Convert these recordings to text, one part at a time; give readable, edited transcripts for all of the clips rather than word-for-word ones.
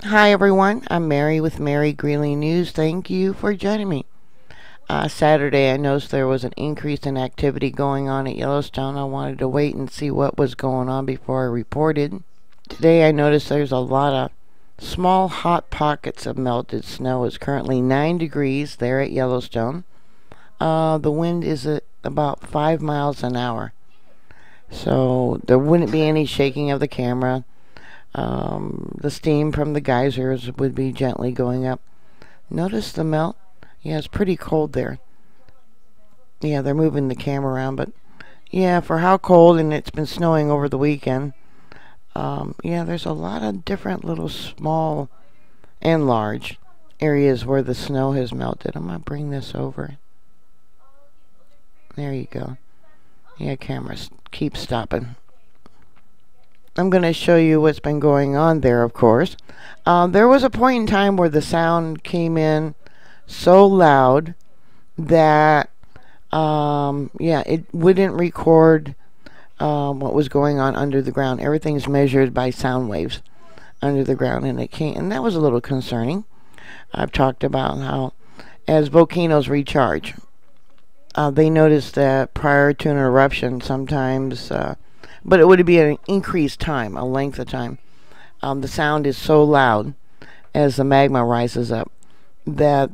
Hi everyone, I'm Mary with Mary Greeley News. Thank you for joining me. Saturday, I noticed there was an increase in activity going on at Yellowstone. I wanted to wait and see what was going on before I reported. Today, I noticed there's a lot of small hot pockets of melted snow. It's currently 9 degrees there at Yellowstone. The wind is at about 5 miles an hour. So there wouldn't be any shaking of the camera. The steam from the geysers would be gently going up. Notice the melt? Yeah, it's pretty cold there. Yeah, they're moving the camera around, but yeah, for how cold, and it's been snowing over the weekend. Yeah, there's a lot of different little small and large areas where the snow has melted. I'm gonna bring this over. There you go. Yeah, cameras keep stopping. I'm going to show you what's been going on there, of course. There was a point in time where the sound came in so loud that, yeah, it wouldn't record what was going on under the ground. Everything's measured by sound waves under the ground, and it came, and that was a little concerning. I've talked about how, as volcanoes recharge, they noticed that prior to an eruption, sometimes, but it would be an increased time, a length of time. The sound is so loud as the magma rises up that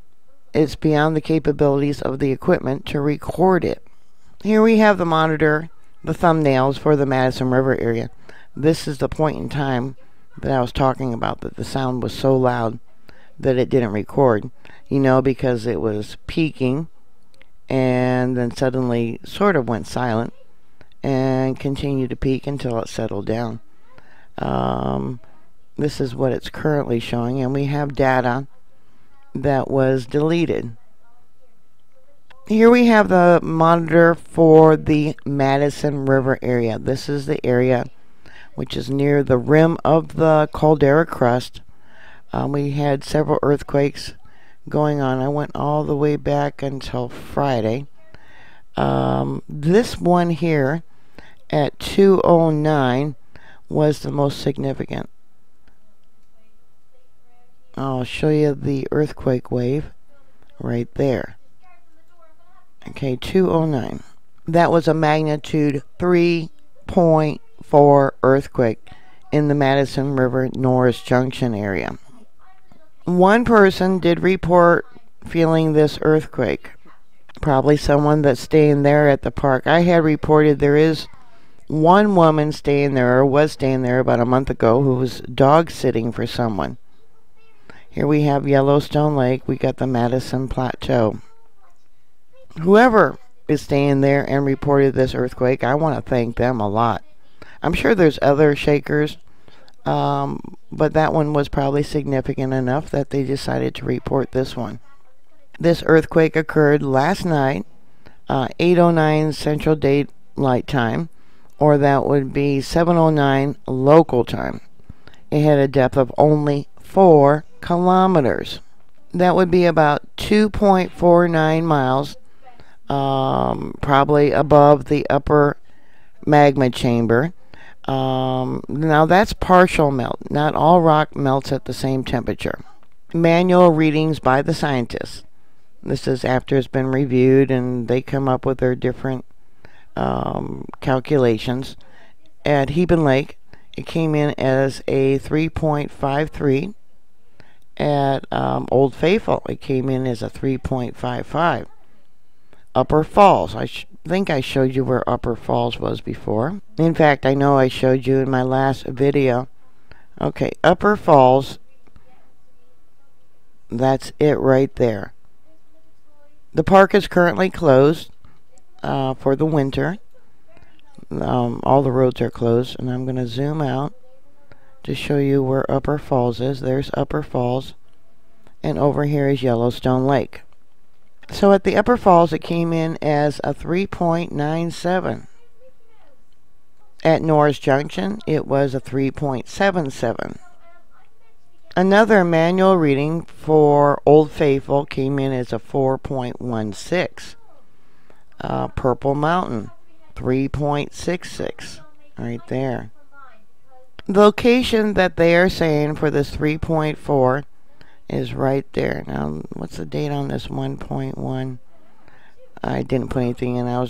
it's beyond the capabilities of the equipment to record it. Here we have the monitor, the thumbnails for the Madison River area. This is the point in time that I was talking about, that the sound was so loud that it didn't record. You know, because it was peaking and then suddenly sort of went silent and continued to peak until it settled down. This is what it's currently showing, and we have data that was deleted. Here we have the monitor for the Madison River area. This is the area which is near the rim of the caldera crust. We had several earthquakes going on. I went all the way back until Friday. This one here at 2:09 was the most significant. I'll show you the earthquake wave right there. Okay, 2:09. That was a magnitude 3.4 earthquake in the Madison River Norris Junction area. One person did report feeling this earthquake. Probably someone that's staying there at the park. I had reported there is one woman staying there, or was staying there about a month ago, who was dog sitting for someone. Here we have Yellowstone Lake. We got the Madison Plateau. Whoever is staying there and reported this earthquake, I want to thank them a lot. I'm sure there's other shakers, but that one was probably significant enough that they decided to report this one. This earthquake occurred last night, 8:09 Central Daylight Time, or that would be 7:09 local time. It had a depth of only 4 kilometers. That would be about 2.49 miles, probably above the upper magma chamber. Now that's partial melt. Not all rock melts at the same temperature. Manual readings by the scientists. This is after it's been reviewed and they come up with their different calculations. At Heben Lake, it came in as a 3.53. At Old Faithful, it came in as a 3.55. Upper Falls, I think I showed you where Upper Falls was before. In fact, I know I showed you in my last video. Okay, Upper Falls, that's it right there. The park is currently closed for the winter. All the roads are closed, and I'm going to zoom out to show you where Upper Falls is. There's Upper Falls, and over here is Yellowstone Lake. So at the Upper Falls, it came in as a 3.97. At Norris Junction, it was a 3.77. Another manual reading for Old Faithful came in as a 4.16. Purple Mountain, 3.66, right there. The location that they are saying for this 3.4 is right there. Now, what's the date on this 1.1? I didn't put anything in. I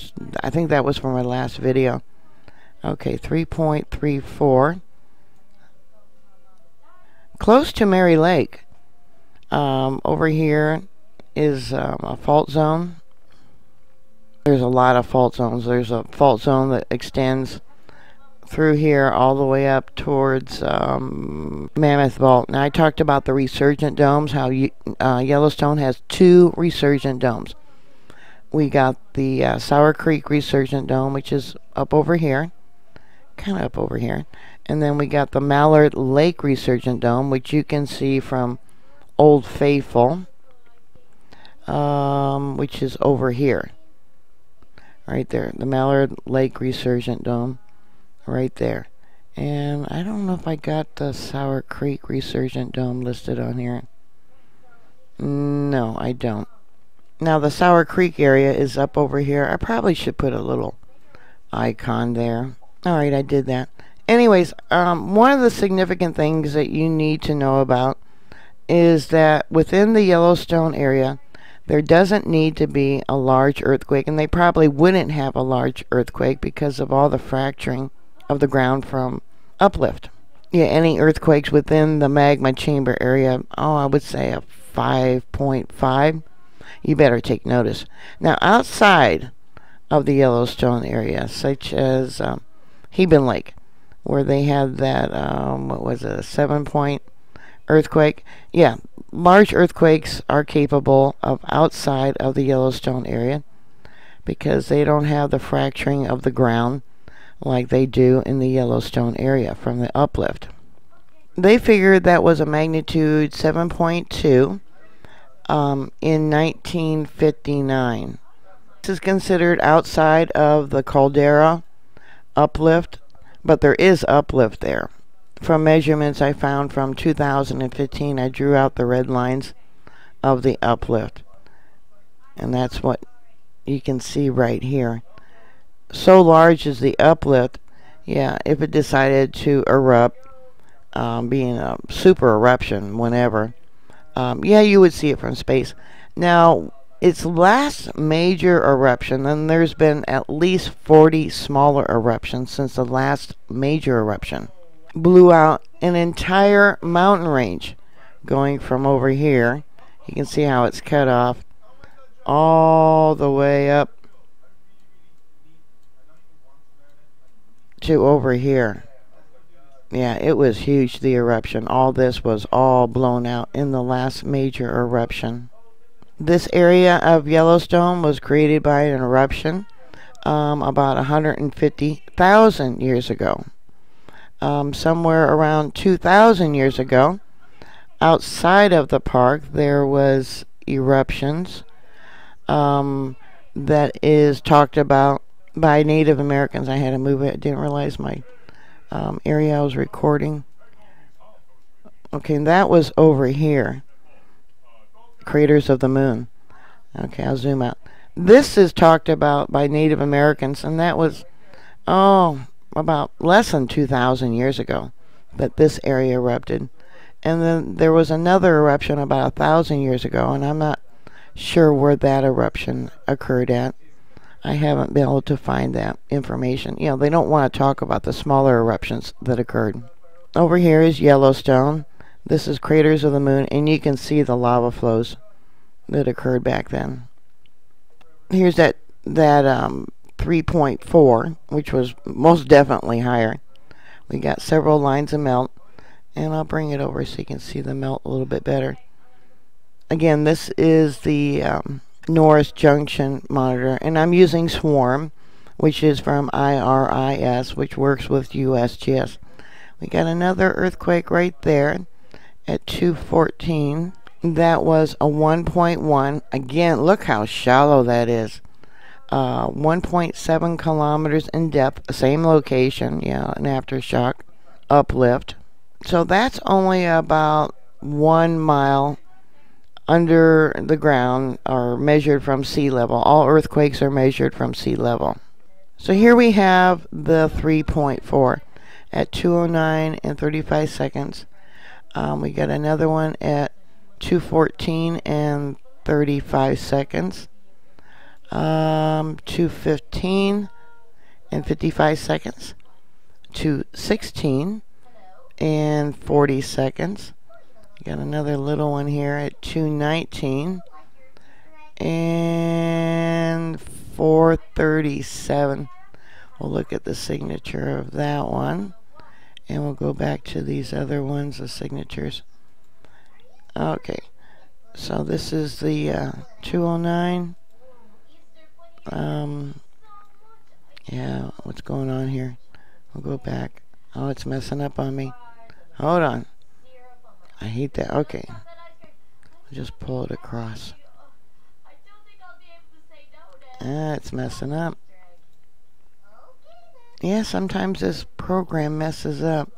think that was from my last video. Okay, 3.34. Close to Mary Lake. Over here is a fault zone. There's a lot of fault zones. There's a fault zone that extends through here all the way up towards Mammoth Vault. Now I talked about the resurgent domes, how Yellowstone has 2 resurgent domes. We got the Sour Creek resurgent dome, which is up over here, kind of up over here. And then we got the Mallard Lake resurgent dome, which you can see from Old Faithful, which is over here. Right there, the Mallard Lake resurgent dome. Right there. And I don't know if I got the Sour Creek resurgent dome listed on here. No, I don't. Now the Sour Creek area is up over here. I probably should put a little icon there. Alright, I did that. Anyways, one of the significant things that you need to know about is that within the Yellowstone area, there doesn't need to be a large earthquake, and they probably wouldn't have a large earthquake because of all the fracturing of the ground from uplift. Yeah, any earthquakes within the magma chamber area, I would say a 5.5. You better take notice. Now, outside of the Yellowstone area, such as Heben Lake, where they had that, what was it, a 7-point earthquake? Yeah, large earthquakes are capable of outside of the Yellowstone area because they don't have the fracturing of the ground like they do in the Yellowstone area from the uplift. They figured that was a magnitude 7.2 in 1959. This is considered outside of the caldera uplift, but there is uplift there. From measurements I found from 2015, I drew out the red lines of the uplift. And that's what you can see right here. So large is the uplift, yeah, if it decided to erupt, being a super eruption whenever, yeah, you would see it from space. Now, its last major eruption, and there's been at least 40 smaller eruptions since the last major eruption, blew out an entire mountain range going from over here. You can see how it's cut off all the way up to over here. Yeah, it was huge, the eruption. All this was all blown out in the last major eruption. This area of Yellowstone was created by an eruption about 150,000 years ago. Somewhere around 2,000 years ago, outside of the park, there was eruptions that is talked about by Native Americans. I had to move it. I didn't realize my area I was recording. Okay, and that was over here. Craters of the moon. Okay, I'll zoom out. This is talked about by Native Americans, and that was, about less than 2,000 years ago that this area erupted. And then there was another eruption about 1,000 years ago, and I'm not sure where that eruption occurred at. I haven't been able to find that information. You know, they don't want to talk about the smaller eruptions that occurred. Over here is Yellowstone. This is Craters of the Moon, and you can see the lava flows that occurred back then. Here's that 3.4, which was most definitely higher. We got several lines of melt, and I'll bring it over so you can see the melt a little bit better. Again, this is the Norris Junction monitor, and I'm using Swarm, which is from IRIS, which works with USGS. We got another earthquake right there at 2:14. That was a 1.1. Again, look how shallow that is. 1.7 kilometers in depth, same location, yeah, an aftershock uplift. So that's only about 1 mile under the ground, or measured from sea level. All earthquakes are measured from sea level. So here we have the 3.4. at 2:09 and 35 seconds. We got another one at 2:14 and 35 seconds. 2:15 and 55 seconds. 2:16 and 40 seconds. We got another little one here at 2:19 and 4:37. We'll look at the signature of that one, and we'll go back to these other ones, the signatures. Okay, so this is the 2:09. Yeah, what's going on here? We'll go back. Oh, it's messing up on me. Hold on. I hate that. Okay. I'll just pull it across. It's messing up. Yeah, sometimes this program messes up.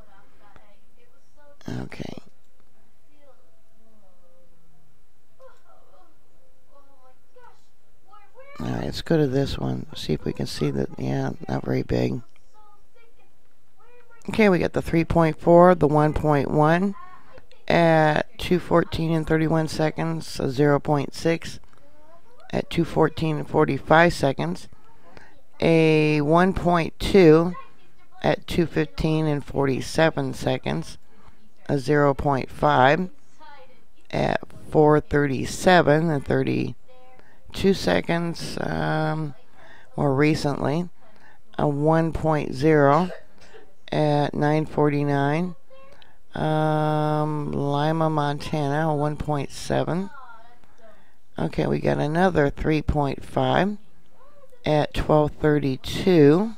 Okay. Alright, let's go to this one. See if we can see that. Yeah, not very big. Okay, we got the 3.4, the 1.1 at 2:14 and 31 seconds, a 0.6 at 2:14 and 45 seconds, a 1.2 at 2:15 and 47 seconds, a 0.5 at 4:37 and 32 seconds, more recently, a 1.0 at 9:49, Lima, Montana, 1.7. Okay, we got another 3.5 at 12:32.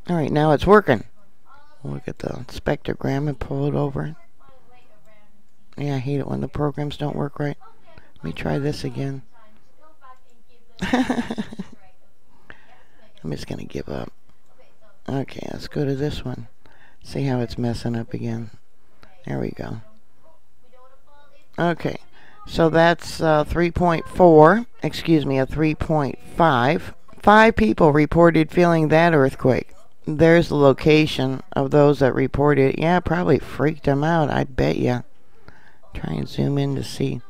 All right, now it's working. We'll look at the spectrogram and pull it over. Yeah, I hate it when the programs don't work right. Let me try this again. I'm just going to give up. Okay, let's go to this one. See how it's messing up again. There we go. Okay, so that's 3.4, excuse me, a 3.5. 5 people reported feeling that earthquake. There's the location of those that reported. Yeah, probably freaked them out, I bet ya. Try and zoom in to see.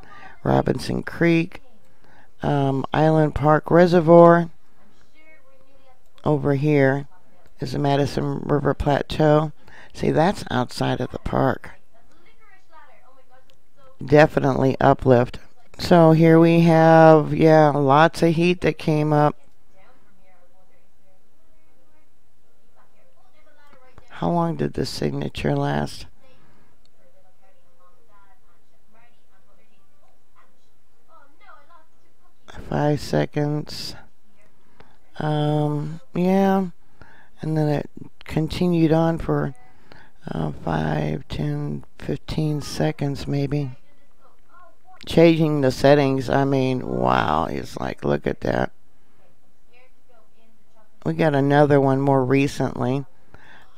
Robinson Creek, Island Park Reservoir. Over here is the Madison River Plateau. See, that's outside of the park. Definitely uplift. So here we have, yeah, lots of heat that came up. How long did the signature last? Five seconds. Yeah, and then it continued on for 5, 10, 15 seconds maybe. Changing the settings, I mean, wow, it's like, look at that. We got another one more recently.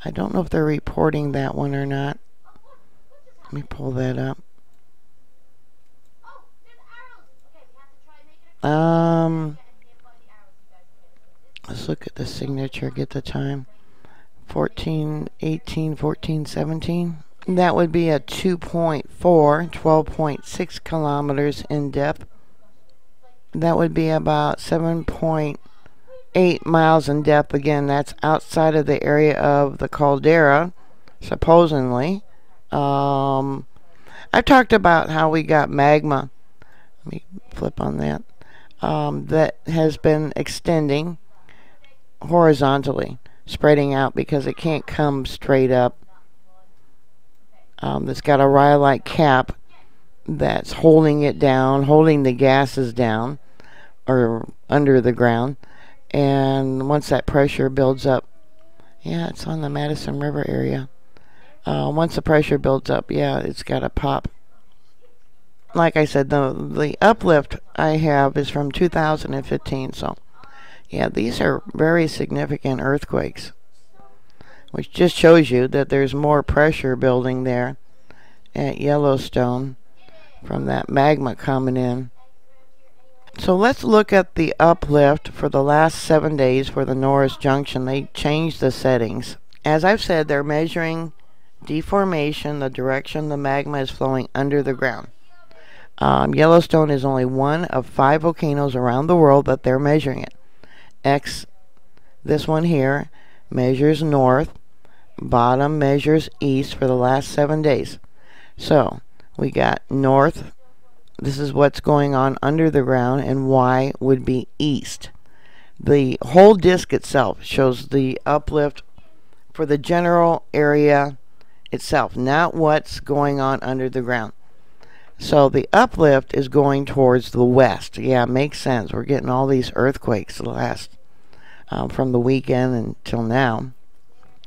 I don't know if they're reporting that one or not. Let me pull that up. Let's look at the signature, get the time. 14, 18, 14, 17. That would be a 2.4, 12.6 kilometers in depth. That would be about 7.8 miles in depth. Again, that's outside of the area of the caldera, supposedly. I've talked about how we got magma. Let me flip on that. That has been extending horizontally, spreading out because it can't come straight up. That's got a rhyolite cap that's holding it down, holding the gases down or under the ground. And once that pressure builds up, yeah, it's on the Madison River area. Once the pressure builds up, yeah, it's got to pop. Like I said, the uplift I have is from 2015, so yeah, these are very significant earthquakes, which just shows you that there's more pressure building there at Yellowstone from that magma coming in. So let's look at the uplift for the last 7 days for the Norris Junction. They changed the settings As I've said, they're measuring deformation, the direction the magma is flowing under the ground. Yellowstone is only one of 5 volcanoes around the world that they're measuring it. This one here, measures north, bottom measures east for the last 7 days. So we got north, this is what's going on under the ground, and Y would be east. The whole disk itself shows the uplift for the general area itself, not what's going on under the ground. So the uplift is going towards the west. Yeah, it makes sense. We're getting all these earthquakes the last from the weekend until now.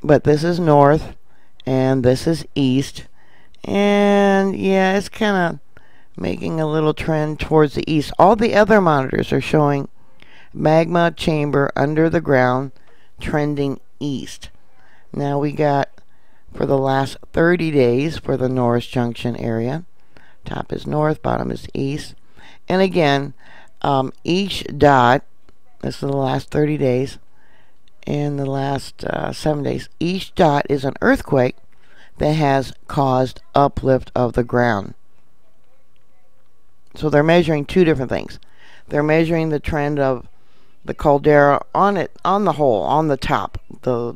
But this is north, and this is east. And yeah, it's kind of making a little trend towards the east. All the other monitors are showing magma chamber under the ground trending east. Now we got for the last 30 days for the Norris Junction area. Top is north, bottom is east. And again, each dot, this is the last 30 days, and the last 7 days, each dot is an earthquake that has caused uplift of the ground. So they're measuring 2 different things. They're measuring the trend of the caldera on the whole, on the top, the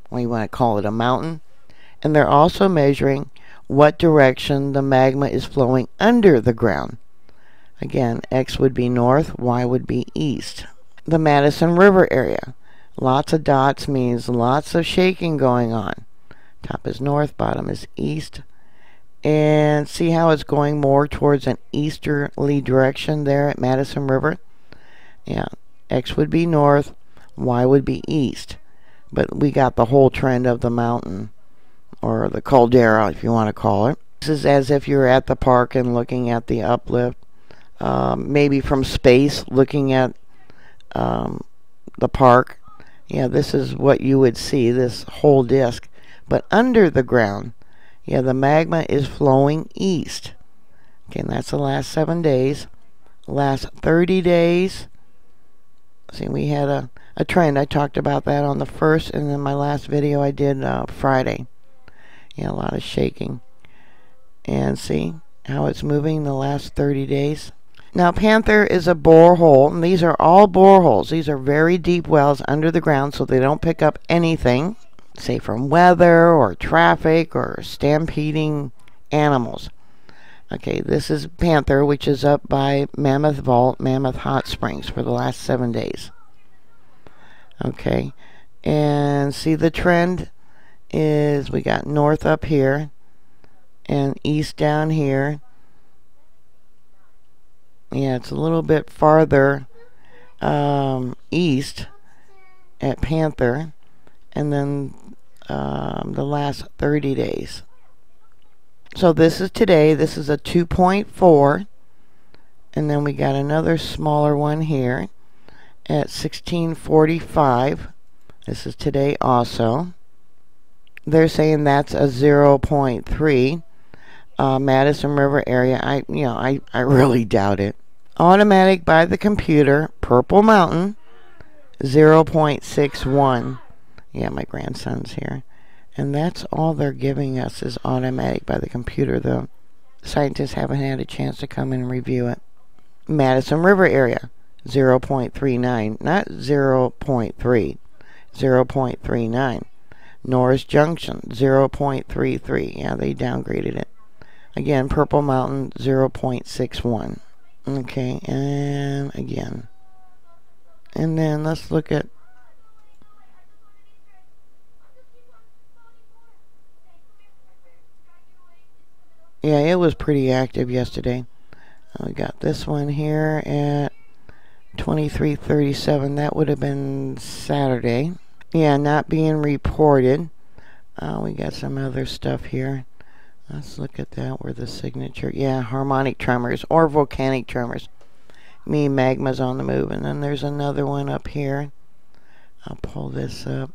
what do you want to call it, a mountain. And they're also measuring what direction the magma is flowing under the ground. Again, X would be north, Y would be east. The Madison River area. Lots of dots means lots of shaking going on. Top is north, bottom is east. And see how it's going more towards an easterly direction there at Madison River? Yeah, X would be north, Y would be east. But we got the whole trend of the mountain, or the caldera, if you want to call it. This is as if you're at the park and looking at the uplift, maybe from space, looking at the park. Yeah, this is what you would see, this whole disk. But under the ground, yeah, the magma is flowing east. Okay, and that's the last 7 days. Last 30 days, see, we had a trend. I talked about that on the first, and then my last video I did Friday. Yeah, a lot of shaking. And see how it's moving the last 30 days. Now, Panther is a borehole, and these are all boreholes. These are very deep wells under the ground, so they don't pick up anything, say from weather or traffic or stampeding animals. Okay, this is Panther, which is up by Mammoth Vault, Mammoth Hot Springs for the last 7 days. Okay, and see the trend is we got north up here and east down here. Yeah, it's a little bit farther east at Panther, and then the last 30 days. So this is today. This is a 2.4, and then we got another smaller one here at 1645. This is today also. They're saying that's a 0.3. Madison River area. I really doubt it. Automatic by the computer, Purple Mountain, 0.61. Yeah, my grandson's here. And that's all they're giving us is automatic by the computer. The scientists haven't had a chance to come and review it. Madison River area, 0.39, not 0.3, 0.39. Norris Junction, 0.33. Yeah, they downgraded it. Again, Purple Mountain, 0.61. Okay, and again. And then let's look at... Yeah, it was pretty active yesterday. We got this one here at 2337. That would have been Saturday. Yeah, not being reported. We got some other stuff here. Let's look at that where the signature. Yeah, harmonic tremors or volcanic tremors. Magma's on the move. And then there's another one up here. I'll pull this up.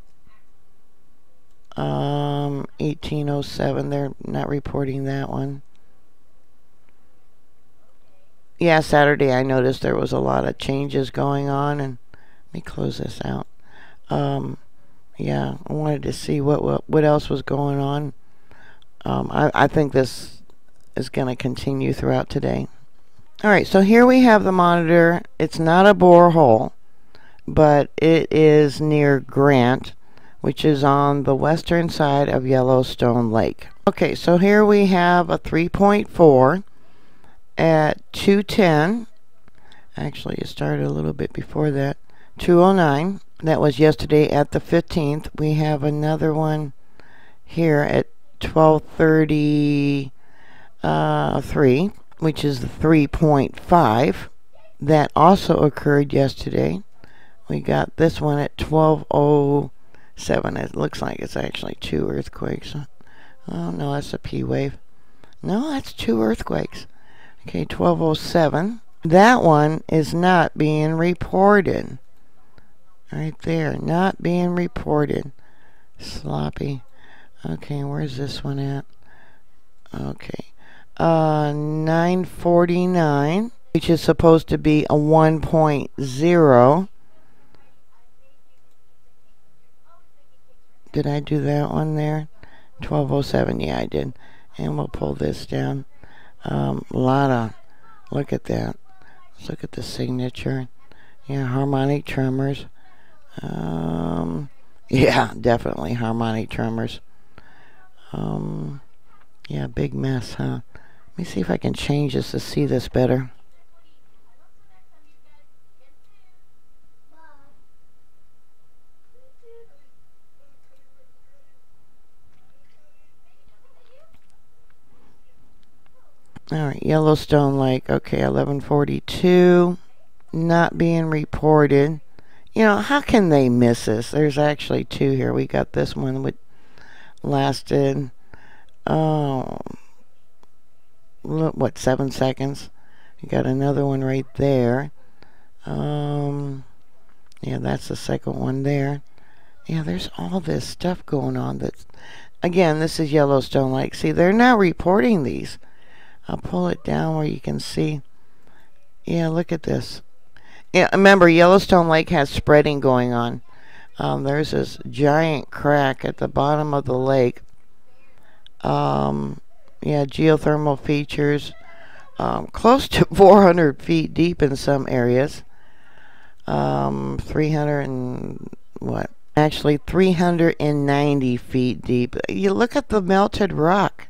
1807. They're not reporting that one. Yeah, Saturday I noticed there was a lot of changes going on, and let me close this out. Yeah, I wanted to see what else was going on. I think this is going to continue throughout today. All right, so here we have the monitor. It's not a borehole, but it is near Grant, which is on the western side of Yellowstone Lake. Okay, so here we have a 3.4 at 210. Actually, it started a little bit before that. 209. That was yesterday at the 15th. We have another one here at 12:33, which is the 3.5. That also occurred yesterday. We got this one at 12:07. It looks like it's actually 2 earthquakes. Oh, no, that's a P wave. No, that's 2 earthquakes. Okay, 12:07. That one is not being reported. Right there, not being reported. Sloppy. Okay, where's this one at? Okay. 9:49, which is supposed to be a 1.0. Did I do that one there? 12:07, yeah, I did. And we'll pull this down. Look at that. Let's look at the signature. Yeah, harmonic tremors. Yeah, definitely harmonic tremors. Yeah, big mess, huh? Let me see if I can change this to see this better. All right, Yellowstone Lake. Okay, 11:42. Not being reported. You know, how can they miss this? There's actually 2 here. We got this one which lasted, what, 7 seconds? We got another one right there. Yeah, that's the second one there. Yeah, there's all this stuff going on. That's, again, this is Yellowstone Lake. See, they're not reporting these. I'll pull it down where you can see. Yeah, look at this. Yeah, remember, Yellowstone Lake has spreading going on. There's this giant crack at the bottom of the lake. Yeah, geothermal features. Close to 400 feet deep in some areas. 300 and what? Actually, 390 feet deep. You look at the melted rock.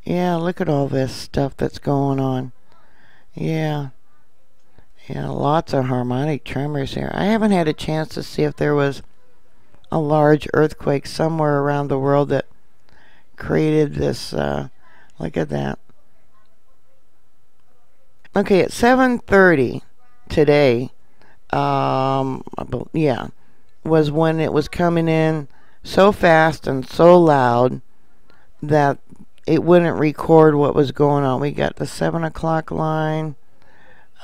Yeah, look at all this stuff that's going on. Yeah. Yeah, lots of harmonic tremors here. I haven't had a chance to see if there was a large earthquake somewhere around the world that created this. Look at that. Okay, at 7:30 today, yeah, was when it was coming in so fast and so loud that it wouldn't record what was going on. We got the 7 o'clock line,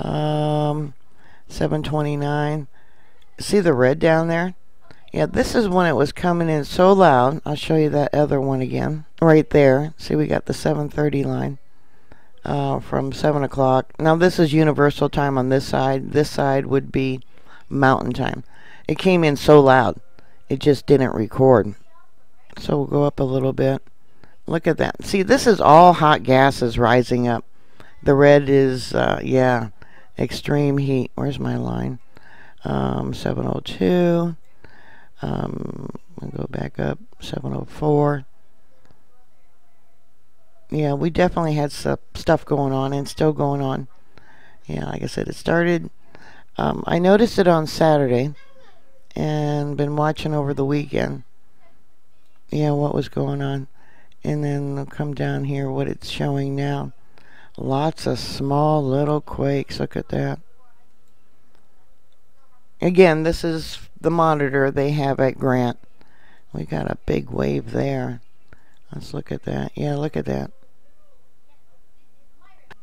7:29. See the red down there? Yeah, this is when it was coming in so loud. I'll show you that other one again. Right there. See, we got the 7:30 line from 7 o'clock. Now, this is universal time on this side. This side would be mountain time. It came in so loud, it just didn't record. So we'll go up a little bit. Look at that. See, this is all hot gases rising up. The red is, yeah, extreme heat. Where's my line? 7:02. I'll go back up. 7:04. Yeah, we definitely had stuff going on and still going on. Yeah, like I said, it started. I noticed it on Saturday and been watching over the weekend. Yeah, what was going on. And then I'll come down here, what it's showing now. Lots of small little quakes. Look at that. Again, this is the monitor they have at Grant. We got a big wave there. Let's look at that. Yeah, look at that.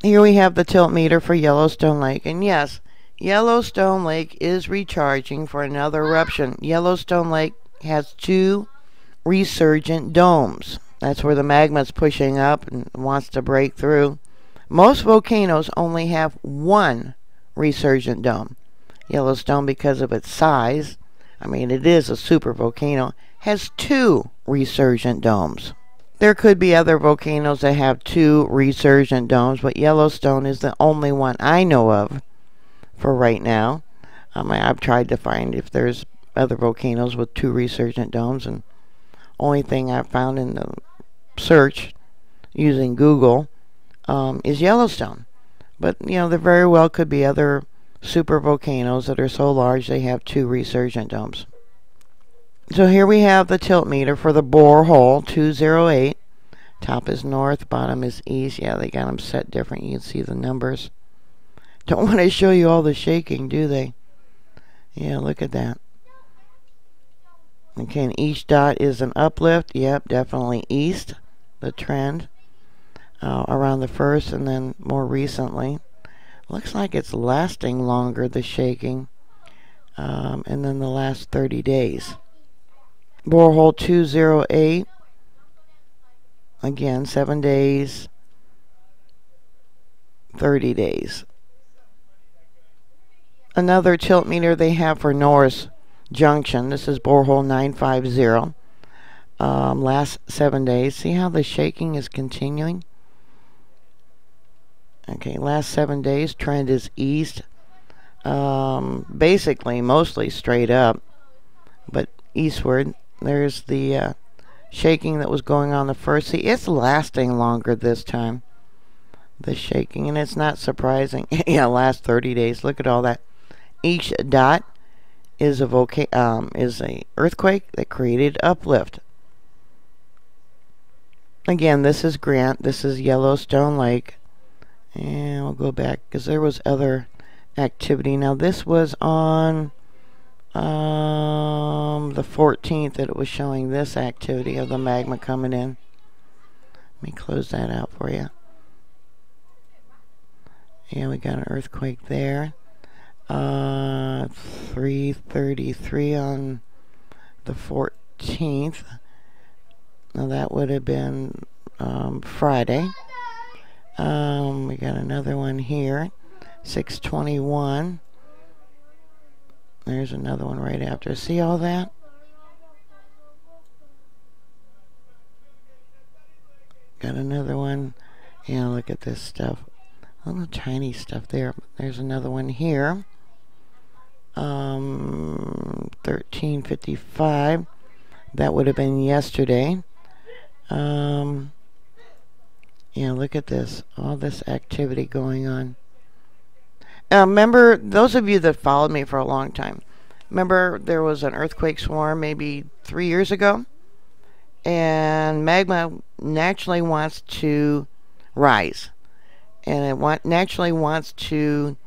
Here we have the tilt meter for Yellowstone Lake. And yes, Yellowstone Lake is recharging for another eruption. Yellowstone Lake has 2 resurgent domes. That's where the magma's pushing up and wants to break through. Most volcanoes only have 1 resurgent dome. Yellowstone, because of its size, I mean, it is a supervolcano, has 2 resurgent domes. There could be other volcanoes that have 2 resurgent domes, but Yellowstone is the only one I know of for right now. I've tried to find if there's other volcanoes with 2 resurgent domes, and only thing I've found in the search using Google is Yellowstone. But, there very well could be other super volcanoes that are so large they have 2 resurgent domes. So here we have the tilt meter for the borehole 208. Top is north, bottom is east. Yeah, they got them set different. You can see the numbers. Don't want to show you all the shaking, do they? Yeah, look at that. Okay, and each dot is an uplift. Yep, definitely east, the trend. Around the first, and then more recently. Looks like it's lasting longer, the shaking. And then the last 30 days. Borehole 208. Again, 7 days, 30 days. Another tilt meter they have for Norris Junction. This is borehole 950. Last 7 days. See how the shaking is continuing? Okay, last 7 days, trend is east. Basically, mostly straight up, but eastward. There's the shaking that was going on the first. See, it's lasting longer this time, the shaking, and it's not surprising. Yeah, last 30 days. Look at all that. Each dot is a earthquake that created uplift. Again, this is Grant. This is Yellowstone Lake. And we'll go back because there was other activity. Now this was on the 14th that it was showing this activity of the magma coming in. Let me close that out for you. Yeah, we got an earthquake there. 3:33 on the 14th. Now that would have been Friday. We got another one here, 6:21. There's another one right after. See all that? Got another one. Yeah, look at this stuff. Little tiny stuff there. There's another one here. 13:55. That would have been yesterday. Yeah, look at this. All this activity going on. Remember, those of you that followed me for a long time, remember there was an earthquake swarm maybe 3 years ago? And magma naturally wants to rise. And it naturally wants to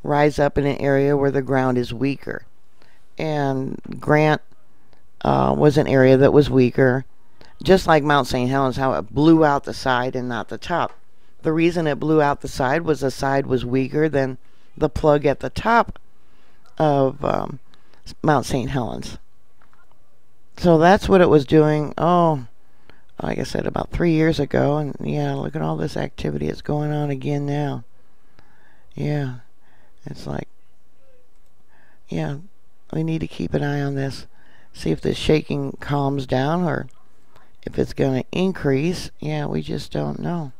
rise up in an area where the ground is weaker. And Grant was an area that was weaker. Just like Mount St. Helens, how it blew out the side and not the top. The reason it blew out the side was weaker than the plug at the top of Mount St. Helens. So that's what it was doing, like I said, about 3 years ago. And yeah, look at all this activity that's going on again now. Yeah, it's like, yeah, we need to keep an eye on this. See if the shaking calms down or if it's going to increase. Yeah, we just don't know.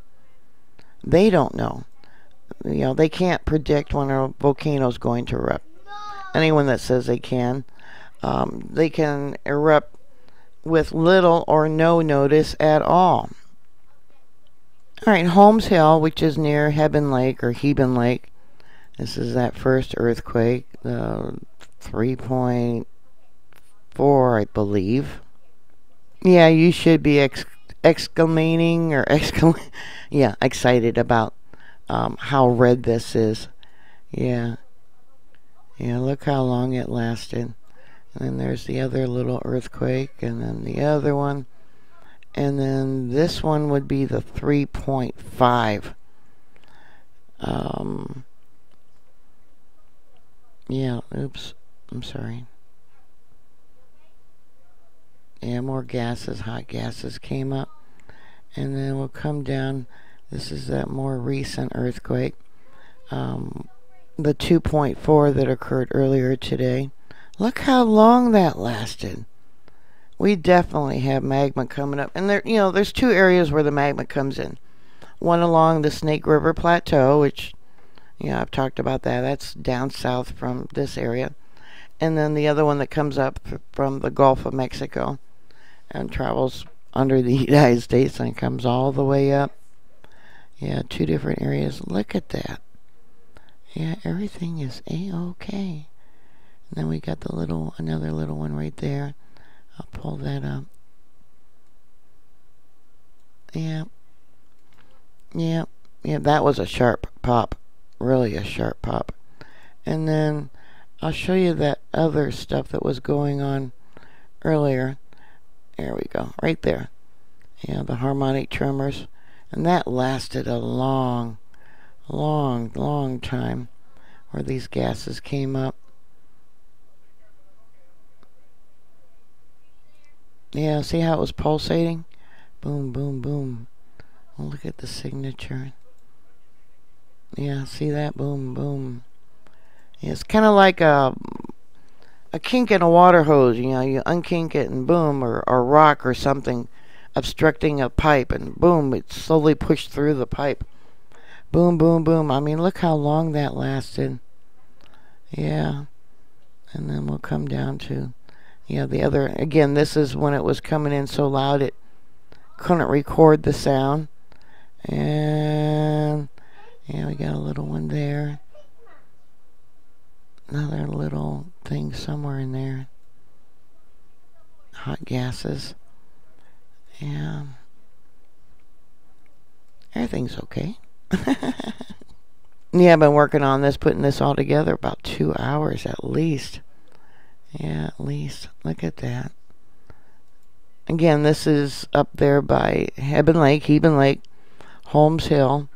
They don't know. They can't predict when a volcano is going to erupt. Anyone that says they can erupt with little or no notice at all. All right, Holmes Hill, which is near Heben Lake or Heben Lake. This is that first earthquake, the 3.4, I believe. Yeah, you should be exclaiming or excited about how red this is. Yeah. Yeah, look how long it lasted. And then there's the other little earthquake, and then the other one. And then this one would be the 3.5. Yeah, oops. I'm sorry. Yeah, more gases, hot gases came up. And then we'll come down. This is that more recent earthquake. The 2.4 that occurred earlier today. Look how long that lasted. We definitely have magma coming up. And there's two areas where the magma comes in. One along the Snake River Plateau, which, I've talked about that. That's down south from this area. And then the other one that comes up from the Gulf of Mexico and travels under the United States and comes all the way up. Yeah, two different areas. Look at that. Yeah, everything is A-okay. And then we got another little one right there. I'll pull that up. Yeah. Yeah. Yeah, that was a sharp pop. Really a sharp pop. And then I'll show you that other stuff that was going on earlier. There we go. Right there. Yeah, the harmonic tremors. And that lasted a long time where these gases came up. Yeah, see how it was pulsating? Boom, boom, boom. Oh, look at the signature. Yeah, see that? Boom, boom. Yeah, it's kind of like a kink in a water hose. You unkink it and boom, or rock or something obstructing a pipe, and boom, it's slowly pushed through the pipe. Boom, boom, boom. I mean, look how long that lasted. Yeah. And then we'll come down to, the other. Again, this is when it was coming in so loud it couldn't record the sound. And, we got a little one there. Another little thing somewhere in there. Hot gases. Yeah. Everything's okay. Yeah, I've been working on this, putting this all together about 2 hours at least. Yeah, at least. Look at that. Again, this is up there by Heben Lake, Holmes Hill.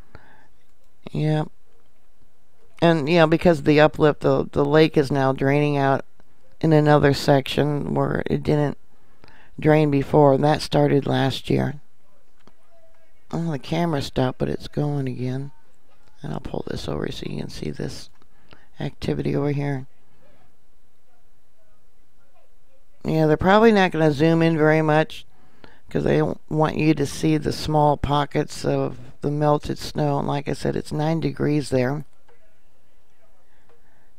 Yeah. And, because of the uplift, the lake is now draining out in another section where it didn't drain before. And that started last year. Oh, the camera stopped, but it's going again. And I'll pull this over so you can see this activity over here. Yeah, they're probably not going to zoom in very much because they don't want you to see the small pockets of the melted snow. And like I said, it's 9 degrees there.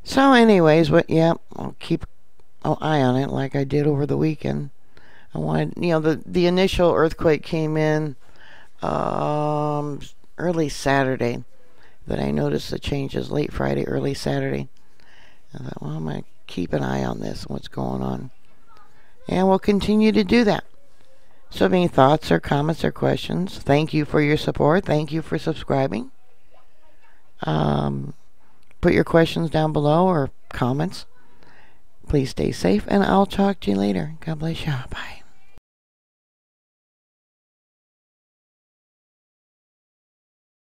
So anyways, I'll keep an eye on it like I did over the weekend. I wanted, the initial earthquake came in early Saturday. But I noticed the changes late Friday, early Saturday. I thought, well, I'm going to keep an eye on this and what's going on. And we'll continue to do that. So if any thoughts or comments or questions, thank you for your support. Thank you for subscribing. Put your questions down below or comments. Please stay safe, and I'll talk to you later. God bless you. Bye.